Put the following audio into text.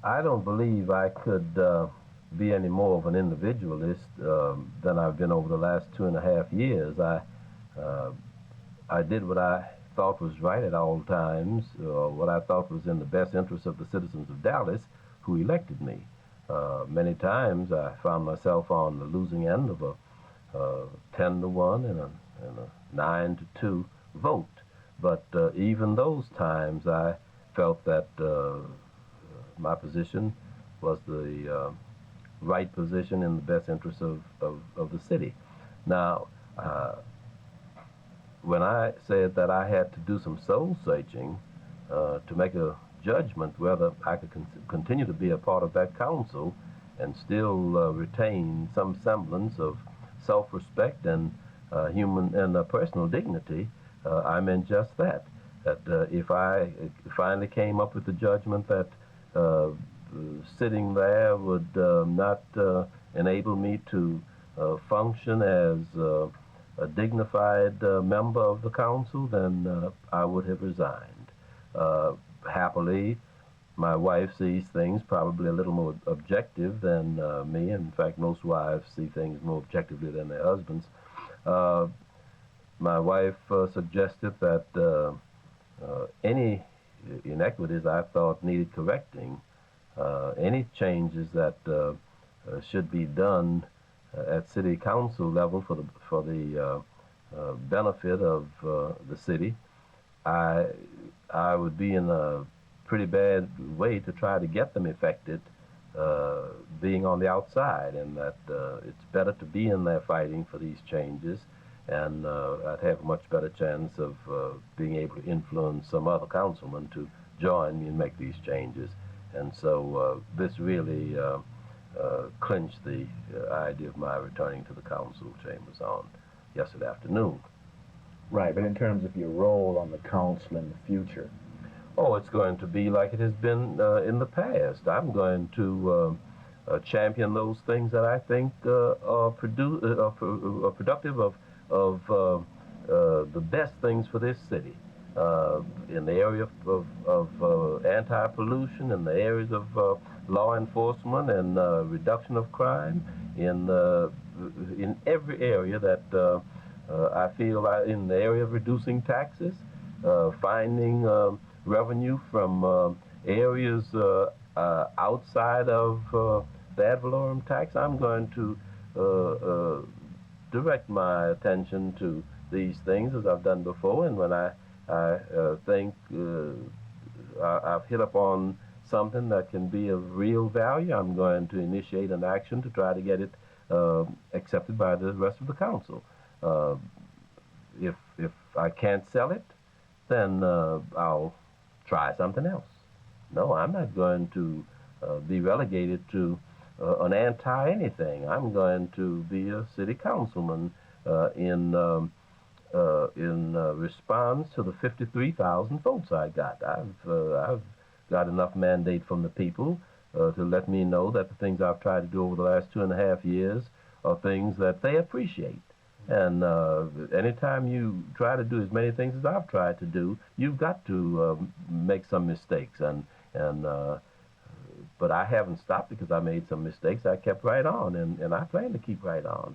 I don't believe I could be any more of an individualist than I've been over the last 2.5 years. Uh, I did what I thought was right at all times, what I thought was in the best interest of the citizens of Dallas who elected me. Many times I found myself on the losing end of a 10 to 1 and a 9 to 2 vote. But even those times I felt that my position was the right position in the best interest of the city. Now, when I said that I had to do some soul searching to make a judgment whether I could continue to be a part of that council and still retain some semblance of self-respect and human and personal dignity, I meant just that. That if I finally came up with the judgment that sitting there would not enable me to function as a dignified member of the council, then I would have resigned. Happily, my wife sees things probably a little more objective than me. In fact, most wives see things more objectively than their husbands. Uh, my wife suggested that any inequities I thought needed correcting, any changes that should be done at city council level for the benefit of the city, I I would be in a pretty bad way to try to get them effected, being on the outside, and that it's better to be in there fighting for these changes, and I'd have a much better chance of being able to influence some other councilman to join me and make these changes. And so this really clinched the idea of my returning to the council chambers on yesterday afternoon. Right, but in terms of your role on the council in the future. Oh, it's going to be like it has been in the past. I'm going to champion those things that I think are productive of the best things for this city. In the area of anti-pollution, in the areas of law enforcement and reduction of crime, in every area that I feel in the area of reducing taxes, finding revenue from areas outside of the ad valorem tax. I'm going to direct my attention to these things as I've done before, and when I think I've hit upon something that can be of real value, I'm going to initiate an action to try to get it accepted by the rest of the council. Uh, if I can't sell it, then I'll try something else. No, I'm not going to be relegated to an anti-anything. I'm going to be a city councilman in response to the 53,000 votes I got. I've got enough mandate from the people to let me know that the things I've tried to do over the last 2.5 years are things that they appreciate. And anytime you try to do as many things as I've tried to do, you've got to make some mistakes. And but I haven't stopped because I made some mistakes. I kept right on, and I plan to keep right on.